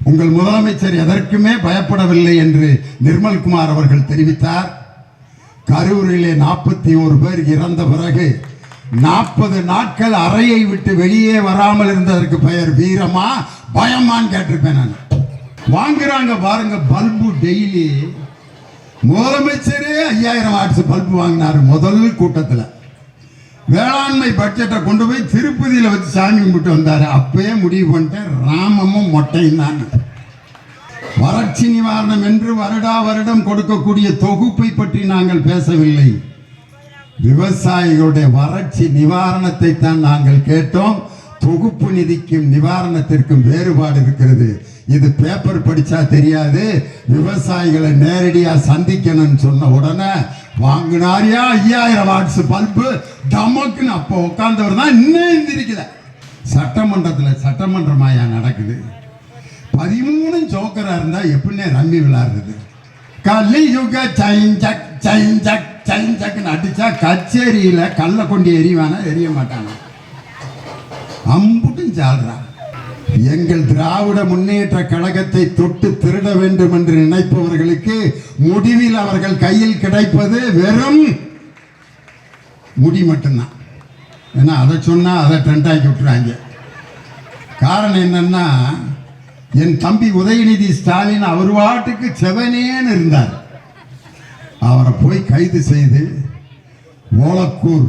உங்கள் முதலமைச்சர் எதற்குமே பயப்படவில்லை என்று நிர்மல்குமார் அவர்கள் தெரிவித்தார். கரூரிலே 41 பேர் இறந்த பிறகு 40 நாட்கள் அறையை விட்டு வெளியே வராமல் இருந்ததற்கு பெயர் வீரமா பயமான்னு கேட்டிருப்பேன் நான். வாங்குறாங்க பாருங்க பல்பு. டெய்லி முதலமைச்சரே 5000 வாட்ஸ் பல்பு வாங்கினார் முதல் கூட்டத்தில். வேளாண்மை பட்ஜெட்டை கொண்டு போய் திருப்பதியில் வச்சு சாமி கும்பிட்டு வந்தார். அப்பயே முடிவு பண்ணிட்டேன், ராமமும் மொட்டையும் தான். வறட்சி நிவாரணம் என்று வருடா வருடம் கொடுக்கக்கூடிய தொகுப்பை பற்றி நாங்கள் பேசவில்லை. விவசாயிகளுடைய வறட்சி நிவாரணத்தை தான் நாங்கள் கேட்டோம். தொகுப்பு நிதிக்கும் நிவாரணத்திற்கும் வேறுபாடு இருக்கிறது. இது பேப்பர் படிச்சா தெரியாது. விவசாயிகளை நேரடியா சந்திக்கணும்னு சொன்ன உடனே வாங்கினாரியா 5000 வாட்ஸ் பல்பு டமக்குன்னு. அப்போ உட்கார்ந்தவர் தான் இன்னும் எந்திரிக்கல. சட்டமன்றத்தில் சட்டமன்றமாயா நடக்குது. 13 ஜோக்கரா இருந்தா எப்படின்னே ரம்மி விளையாடுறது. கலியுக சைஞ்சக் சைஞ்சக் சைஞ்சக்னு அடிச்சா கச்சேரியில கல்ல கொண்டு எறிவானா எரிய மாட்டானா? அம்புட்டும் சாடுறான். எங்கள் திராவிட முன்னேற்ற கழகத்தை தொட்டு திருட வேண்டும் என்று நினைப்பவர்களுக்கு முடிவில் அவர்கள் கையில் கிடைப்பது வெறும் முடி மட்டும்தான். ஏன்னா அதை சொன்னா அதை ட்ரெண்டாக்கி விட்டுறாங்க. காரணம் என்னன்னா, என் தம்பி உதயநிதி ஸ்டாலின் அவர் வாட்டுக்கு செவனேன்னு இருந்தார். அவரை போய் கைது செய்து ஓலக்கூர்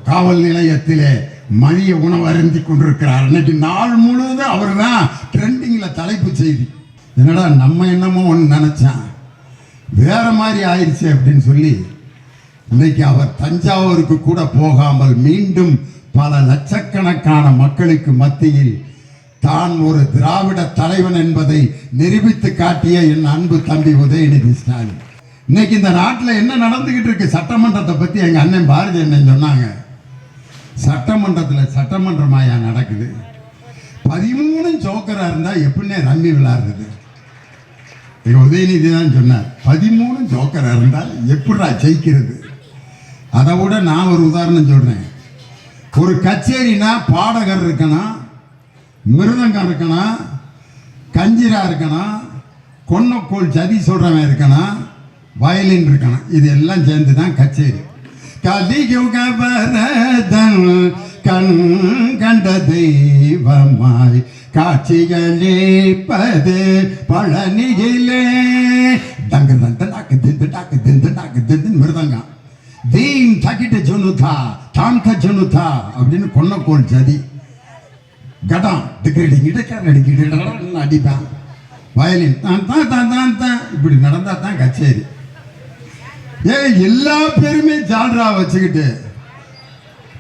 காவல் நிலையத்திலே மதிய உணவு அருந்தி கொண்டிருக்கிறார். இன்னைக்கு நாள் முழுவதும் அவர் தான் ட்ரெண்டிங்ல தலைப்பு செய்தி. என்னடா நம்ம என்னமோ ஒன்று நினைச்சான், வேற மாதிரி ஆயிடுச்சு அப்படின்னு சொல்லி இன்னைக்கு அவர் தஞ்சாவூருக்கு கூட போகாமல் மீண்டும் பல லட்சக்கணக்கான மக்களுக்கு மத்தியில் தான் ஒரு திராவிட தலைவன் என்பதை நிரூபித்து காட்டிய என் அன்பு தம்பி உதயநிதி ஸ்டாலின். இன்னைக்கு இந்த நாட்டில் என்ன நடந்துகிட்டு இருக்கு? சட்டமன்றத்தை பத்தி எங்க அண்ணன் பாரதி அண்ணன் சொன்னாங்க. சட்டமன்றத்தில் சட்டமன்றமாயா நடக்குது. 13 ஜோக்கரா இருந்தா எப்படின்னே ரம்மி விளையாடுறது. உதயநிதி தான் சொன்னார், 13 ஜோக்கரா இருந்தால் எப்படிடா ஜெயிக்கிறது? அதை விட நான் ஒரு உதாரணம் சொல்றேன். ஒரு கச்சேரினா பாடகர் இருக்கணும், மிருதங்கம் இருக்கணும், கஞ்சிரா இருக்கணும், கொன்னக்கோள் சதி சொல்றவன் இருக்கணும், வயலின் இருக்கணும். இது எல்லாம் சேர்ந்து தான் கச்சேரி. கலியுக வரதன் கண் கண்ட தெய்வமாய் காட்சிகளேப்பது பழனியிலே. டங்கு டாக்கு திந்து டாக்கு திந்து டாக்கு திந்து மிருதங்கம். தீம் தகிட்ட ஜொனுதா தாங்க ஜொனுதா அப்படின்னு கொன்னக்கோள் சதி. கடம் அடிப்பான். வயலின் தான் தான் தான் தான் தான் இப்படி நடந்தா தான் கச்சேரி. எல்லா பேருமே ஜால்ரா வச்சுக்கிட்டு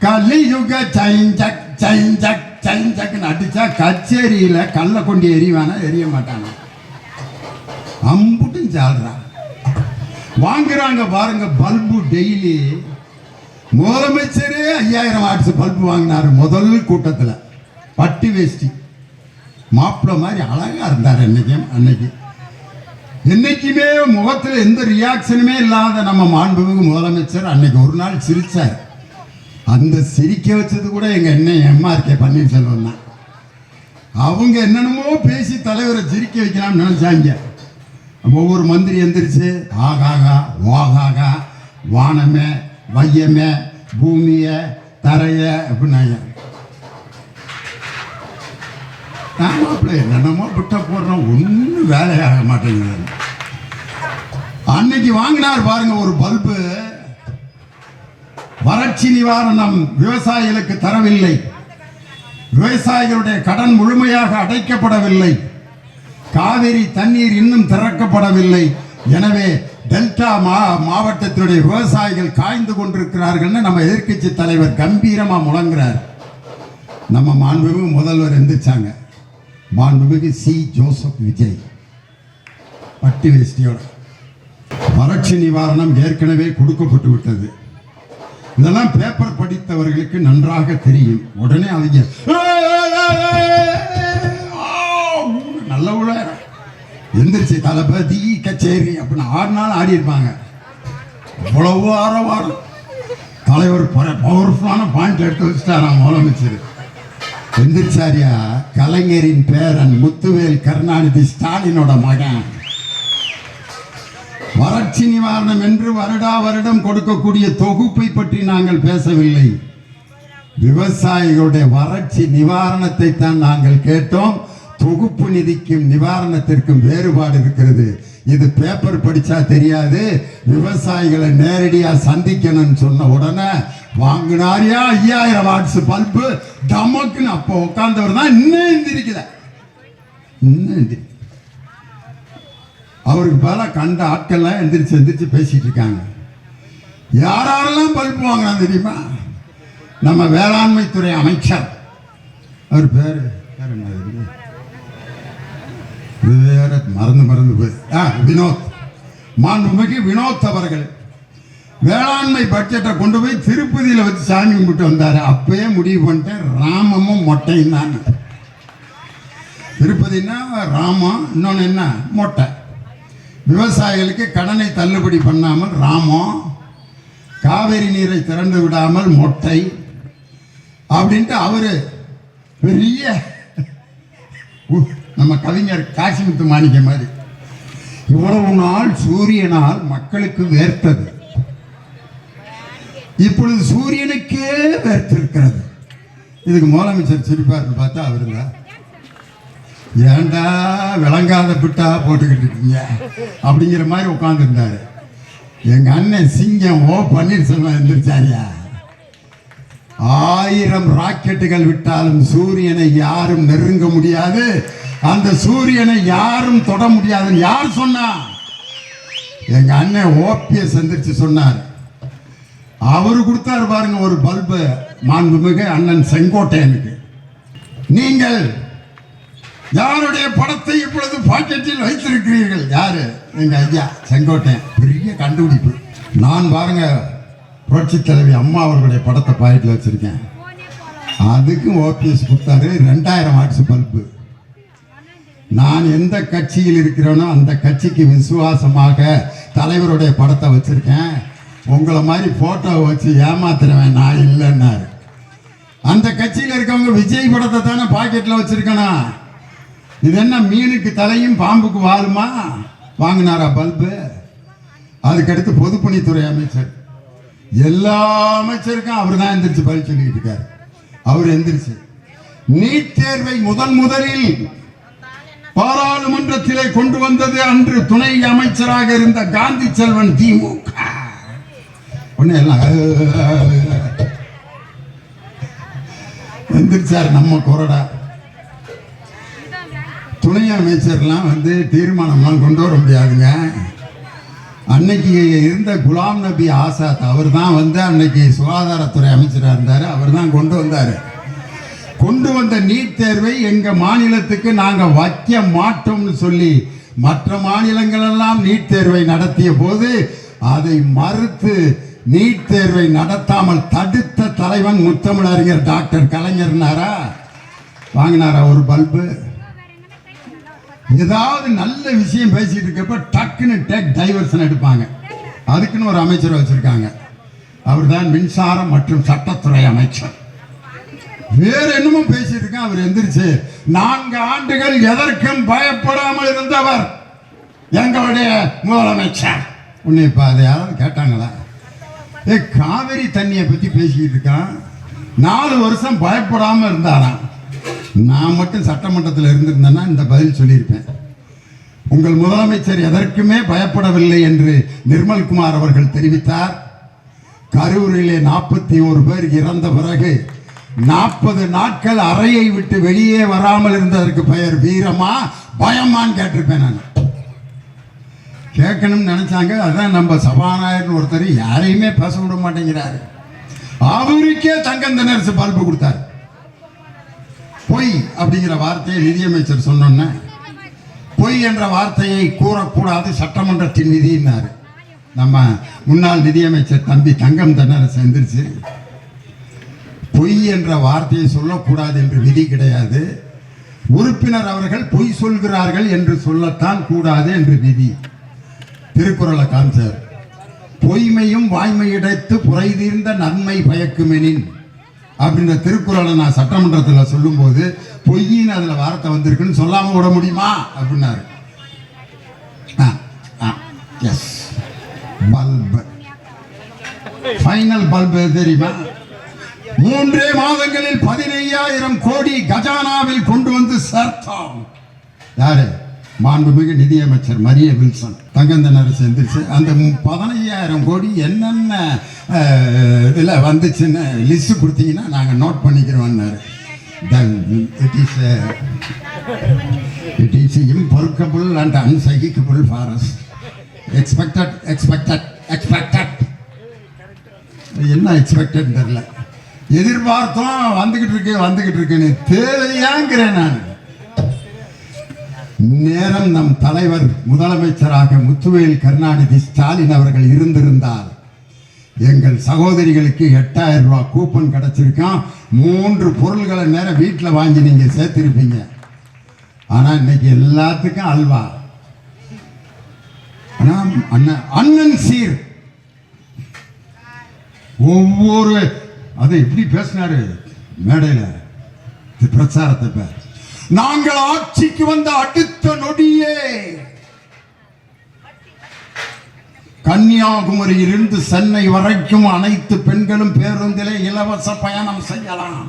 கலியுக சைஞ்சக் சைஞ்சக் சைஞ்சக்னு அடிச்சா கச்சேரியில கல்ல கொண்டு எறிவானா எரிய மாட்டானா? அம்புட்டும் ஜால்ரா. வாங்குறாங்க பாருங்க பல்பு. டெய்லி முதலமைச்சரே 5000 வாட்ஸ் பல்பு வாங்கினார் முதல் கூட்டத்தில். பட்டு வேஷ்டி மாப்பிள்ள மாதிரி அழகா இருந்தார். அன்னைக்கு என்னைக்குமே முகத்தில் எந்த ரியாக்ஷனுமே இல்லாத நம்ம மாண்புமிகு முதலமைச்சர் அன்னைக்கு ஒரு நாள் சிரிச்சார். அந்த சிரிக்க வச்சது கூட எங்க MRK பன்னீர்செல்வம் தான். அவங்க என்னென்னமோ பேசி தலைவரை சிரிக்க வைக்கலாம்னு நினைச்சாங்க. ஒவ்வொரு மந்திரி எந்திரிச்சு ஆகாகா ஓகாகா வானமே வையமே பூமிய தரைய அப்படின்னாங்க. என்னமோ விட்ட போடுறோம், ஒன்றும் வேலையாக மாட்டேங்குது. அன்னைக்கு வாங்கினார் பாருங்க ஒரு பல்பு. வறட்சி நிவாரணம் விவசாயிகளுக்கு தரவில்லை. விவசாயிகளுடைய கடன் முழுமையாக அடைக்கப்படவில்லை. காவிரி தண்ணீர் இன்னும் திறக்கப்படவில்லை. எனவே டெல்டா மாவட்டத்தினுடைய விவசாயிகள் காய்ந்து கொண்டிருக்கிறார்கள் நம்ம எதிர்க்கட்சி தலைவர் கம்பீரமா முழங்குறார். நம்ம மாண்புமிகு முதல்வர் எந்திரிச்சாங்க. மாண்புமிகு சி. ஜோசப் விஜய் பட்டு வேஷ்டியோட. வறட்சி நிவாரணம் ஏற்கனவே கொடுக்கப்பட்டு விட்டது. இதெல்லாம் பேப்பர் படித்தவர்களுக்கு நன்றாக தெரியும். உடனே அவங்க நல்ல உள்ள எந்திரிச்சு தளபதி கச்சேரி அப்படின்னு 6 நாள் ஆடி இருப்பாங்க. அவ்வளவு ஆரவாரம். தலைவர் பவர்ஃபுல்லான பாயிண்ட் எடுத்து வச்சுட்டாராம் முதலமைச்சர். எந்திரிச்சாரியா கலைஞரின் பேரன் முத்துவேல் கருணாநிதி ஸ்டாலினோட மகன். வறட்சி நிவாரணம் என்று வருடா வருடம் கொடுக்கக்கூடிய தொகுப்பை பற்றி நாங்கள் பேசவில்லை. விவசாயிகளுடைய வறட்சி நிவாரணத்தை தான் நாங்கள் கேட்டோம். தொகுப்பு நிதிக்கும் நிவாரணத்திற்கும் வேறுபாடு இருக்கிறது. இது பேப்பர் படிச்சா தெரியாது. விவசாயிகளை நேரடியா சந்திக்கணும்னு சொன்ன உடனே வாங்கினாரியா 5000 வாட்ஸ் பல்பு டமக்குன்னு அப்போ உட்கார்ந்தவர் தான் இன்னும் எந்திரிக்கல. அவருக்கு பல கண்ட ஆட்கள்லாம் எந்திரிச்சு பேசிட்டு இருக்காங்க. யாரெல்லாம் பல்பு வாங்கினா தெரியுமா? நம்ம வேளாண்மை துறை அமைச்சர், அவர் பேரு வேற மறந்து போய் வினோத், மாண்புமிகு வினோத் அவர்கள் வேளாண்மை பட்ஜெட்டை கொண்டு போய் திருப்பதியில வச்சு சாமி கும்பிட்டு வந்தாரு. அப்பயே முடிவு பண்ணிட்டேன், ராமமும் மொட்டையும் தான். திருப்பதினா ராமம், இன்னொன்னு என்ன மொட்டை. விவசாயிகளுக்கு கடனை தள்ளுபடி பண்ணாமல் ராமம், காவேரி நீரை திறந்து விடாமல் மொட்டை அப்படின்ட்டு அவரு பெரிய நம்ம கவிஞர் காசிமுத்து மாணிக்க மாதிரி இவ்வளவு நாள் சூரியனால் மக்களுக்கு வேர்த்தது, இப்பொழுது சூரியனுக்கே வேர்த்திருக்கிறது. இதுக்கு முதலமைச்சர் சிரிப்பாரு பார்த்தா அவருங்க, ஏண்டா விளங்காத பிட்டா போட்டுக்கிட்டு இருக்கீங்க அப்படிங்கிற மாதிரி உட்கார்ந்துருந்தாரு. எங்க அண்ணன் சிங்கம் ஓ பன்னீர்செல்வம் எந்திரிச்சாரியா, 1000 ராக்கெட்டுகள் விட்டாலும் சூரியனை யாரும் நெருங்க முடியாது, அந்த சூரியனை யாரும் தொட முடியாதுன்னு யார் சொன்னா? எங்க அண்ணன் ஓபிஎஸ் எந்திரிச்சு சொன்னார். அவரு கொடுத்தாரு பாருங்க ஒரு பல்பு, மாண்புமிகு அண்ணன் செங்கோட்டையனுக்கு. நீங்கள் யாருடைய படத்தை இப்பொழுது பாக்கெட்டில் வைத்திருக்கிறீர்கள்? யாரு? எங்க ஐயா செங்கோட்டையன். பெரிய கண்டுபிடிப்பு. நான் பாருங்க புரட்சி தலைவி அம்மா அவர்களுடைய படத்தை பாக்கெட்டில் வச்சிருக்கேன். அதுக்கும் ஓபிஎஸ் கொடுத்தாரு 2000 வாட்ஸ் பல்பு. நான் எந்த கட்சியில் இருக்கிறேனோ அந்த கட்சிக்கு விசுவாசமாக தலைவருடைய படத்தை வச்சிருக்கேன். உங்களை மாதிரி போட்டோ வச்சு ஏமாத்துறவன் நான் இல்லைன்னாரு. அந்த கட்சியில் இருக்கவங்க விஜய் படத்தை தானே பாக்கெட்டில் வச்சிருக்கணும். இது என்ன மீனுக்கு தலையும் பாம்புக்கு வாழுமா? வாங்கினாரா பல்பு? அதுக்கடுத்து பொதுப்பணித்துறை அமைச்சர், எல்லா அமைச்சருக்கும் அவர் தான் எந்திரிச்சு பதில் சொல்லிட்டு இருக்காரு. அவர் எந்திரிச்சு நீட் தேர்வை முதலில் பாராளுமன்றத்திலே கொண்டு வந்தது அன்று துணை அமைச்சராக இருந்த காந்தி செல்வன் திமுக. எந்திரிச்சார் நம்ம கொறடா. துணை அமைச்சர்லாம் தீர்மானம்லாம் கொண்டு வர முடியாதுங்க. அன்னைக்கு இருந்த குலாம் நபி ஆசாத் அவர் தான் அன்னைக்கு சுகாதாரத்துறை அமைச்சராக இருந்தார். அவர் தான் கொண்டு வந்தார். கொண்டு வந்த நீட் தேர்வை எங்க மாநிலத்துக்கு நாங்க வைக்க மாட்டோம்னு சொல்லி மற்ற மாநிலங்கள் எல்லாம் நீட் தேர்வை நடத்திய போது அதை மறுத்து நீட் தேர்வை நடத்தாமல் தடுத்த தலைவன் முத்தமிழறிஞர் டாக்டர் கலைஞர்னாரா? வாங்கினாரா ஒரு பல்பு? ஏதாவது நல்ல விஷயம் பேசிட்டு இருக்கப்ப டக்குன்னு டேக் டைவர்ஷன் எடுப்பாங்க. அதுக்குன்னு ஒரு அமைச்சர் வச்சிருக்காங்க. அவர் தான் மின்சாரம் மற்றும் சட்டத்துறை அமைச்சர். வேற என்னமோ பேசிட்டு இருக்க. அவர் எந்திரிச்சு 4 ஆண்டுகள் எதற்கும் பயப்படாமல் இருந்தவர் எங்களுடைய முதலமைச்சர். உன்னை இப்ப அதை யாராவது கேட்டாங்களா? காவிரி தண்ணியை பத்தி பேசிக்கிட்டு இருக்கான். 4 வருஷம் பயப்படாம இருந்தாராம். நான் மட்டும் சட்டமன்றத்தில் இருந்திருந்தேன்னா இந்த பதில் சொல்லியிருப்பேன். உங்கள் முதலமைச்சர் எதற்குமே பயப்படவில்லை என்று நிர்மல்குமார் அவர்கள் தெரிவித்தார். கரூரிலே 41 பேர் இறந்த பிறகு 40 நாட்கள் அறையை விட்டு வெளியே வராமல் இருந்ததற்கு பெயர் வீரமா பயமான்னு கேட்டிருப்பேன். நான் கேட்கணும்னு நினைச்சாங்க. அதான் நம்ம சபாநாயகர் ஒருத்தர் யாரையுமே பேச விட மாட்டேங்கிறாரு. அவருக்கே தங்கம் திணறி பல்பு கொடுத்தாரு. பொய் அப்படிங்கிற வார்த்தையை நிதியமைச்சர் சொன்னோன்ன பொய் என்ற வார்த்தையை கூறக்கூடாது, சட்டமன்றத்தின் விதினாரு. நம்ம முன்னாள் நிதியமைச்சர் தம்பி தங்கம் தென்னரசு எந்திரிச்சு பொய் என்ற வார்த்தையை சொல்லக்கூடாது என்று விதி கிடையாது, உறுப்பினர் அவர்கள் பொய் சொல்கிறார்கள் என்று சொல்லத்தான் கூடாது என்று விதி. திருக்குறளை காமிச்சார். பொய்மையும் வாய்மையிடத்து புரை தீர்ந்த நன்மை பயக்குமெனின் அப்படின்ற திருக்குறளை நான் சட்டமன்றத்தில் சொல்லும்போது பொய்யின்னு அதில் வார்த்தை வந்திருக்குன்னு சொல்லாமல் விட முடியுமா அப்படின்னாரு. எஸ், பல்பு, ஃபைனல் பல்பு தெரியுமா? 3 மாதங்களில் 15,000 கோடி கஜானாவில் கொண்டு வந்து சேர்த்தோம். யாரு? மாண்புமிகு நிதியமைச்சர் மரிய வில்சன் தங்கந்தனர் சேர்ந்துருச்சு. அந்த 15,000 கோடி என்னென்ன இதில் வந்துச்சுன்னு லிஸ்ட் கொடுத்தீங்கன்னா நாங்கள் நோட் பண்ணிக்கிறோம்னாரு. It is imperishable and unshakable for us. Expected. என்ன எக்ஸ்பெக்டட் தெரியல. எதிர்பார்த்தோம், வந்துகிட்டு இருக்குன்னு தேவையாங்கிறேன் நான். நேரம் நம் தலைவர் முதலமைச்சராக முத்துவேல் கருணாநிதி ஸ்டாலின் அவர்கள் இருந்திருந்தால் எங்கள் சகோதரிகளுக்கு 8,000 ரூபாய் கூப்பன் கிடைச்சிருக்கான். 3 பொருள்களை நேரம் வீட்டில் வாங்கி நீங்க சேர்த்திருப்பீங்க. ஆனா இன்னைக்கு எல்லாத்துக்கும் அல்வா. அண்ணன் சீர் ஒவ்வொரு அதை எப்படி பேசினாரு மேடையில பிரச்சாரத்தை. நாங்கள் ஆட்சிக்கு வந்த அடுத்த நொடியே கன்னியாகுமரியிலிருந்து சென்னை வரைக்கும் அனைத்து பெண்களும் பேருந்திலே இலவச பயணம் செய்யலாம்.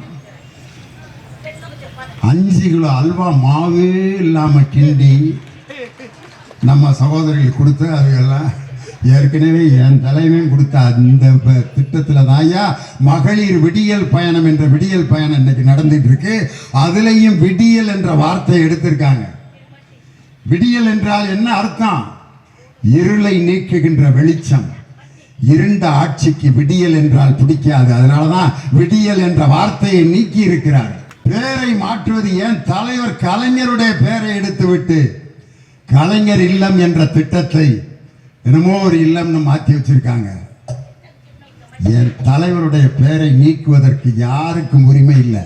5 கிலோ அல்வா மாவே இல்லாம கிண்டி நம்ம சகோதரிகள் கொடுத்து அதையெல்லாம் ஏற்கனவே என் தலைமையும் கொடுத்த அந்த திட்டத்தில் தாயா மகளிர் விடியல் பயணம் என்ற விடியல் பயணம் இன்னைக்கு நடந்துட்டு இருக்கு. அதுலேயும் விடியல் என்ற வார்த்தையை எடுத்திருக்காங்க. விடியல் என்றால் என்ன அர்த்தம்? இருளை நீக்குகின்ற வெளிச்சம். இருண்ட ஆட்சிக்கு விடியல் என்றால் பிடிக்காது. அதனாலதான் விடியல் என்ற வார்த்தையை நீக்கி இருக்கிறார். பேரை மாற்றுவது ஏன்? தலைவர் கலைஞருடைய பெயரை எடுத்துவிட்டு கலைஞர் இல்லம் என்ற திட்டத்தை என்னமோ ஒரு இல்லம்னு மாற்றி வச்சிருக்காங்க. என் தலைவருடைய பெயரை நீக்குவதற்கு யாருக்கும் உரிமை இல்லை.